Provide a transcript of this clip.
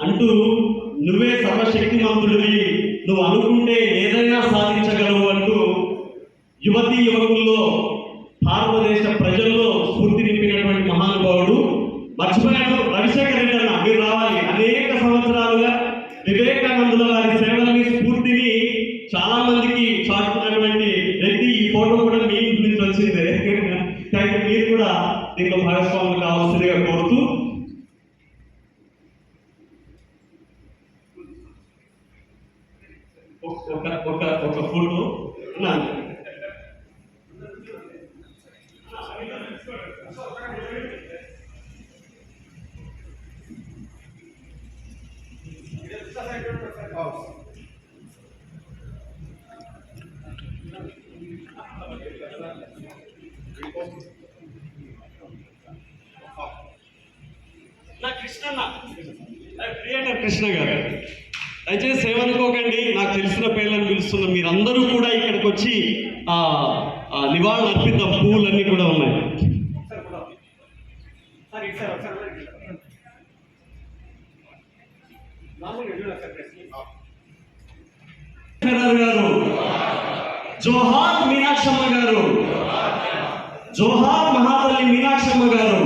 అంటూ నువ్వే సర్వశక్తిమంతుడివి, నువ్వు అనుకుంటే ఏదైనా సాధించగలవు అంటూ యువతీ యువకుల్లో భారతదేశ ప్రజల్లో స్ఫూర్తి నింపినటువంటి మహానుభావుడు. మర్చిపోయాడు రవిశేఖర్ రెడ్డి అన్న, మీరు రావాలి. అనేక సంవత్సరాలుగా వివేకానందుల వారి సేవలని స్ఫూర్తిని చాలా మందికి చాటుతున్నటువంటి వ్యక్తి. ఈ ఫోటో కూడా మీ ఇంటి నుంచి వచ్చిందే. మీరు కూడా దీంట్లో భాగస్వాములు కావాల్సిందిగా కోరుతూ ఒక ఫోటో నా కృష్ణ క్రియేటర్ కృష్ణ గారు, దయచేసి ఏమనుకోకండి, నాకు తెలిసిన పేర్లను పిలుస్తున్న మీరందరూ కూడా ఇక్కడికి వచ్చి నివాళులు అర్పిద్దాం. పువ్వులన్నీ కూడా ఉన్నాయి. గారు, జోహార్ మీనాక్షమ్మ గారు, జోహార్ మహాతల్లి మీనాక్షమ్మ గారు.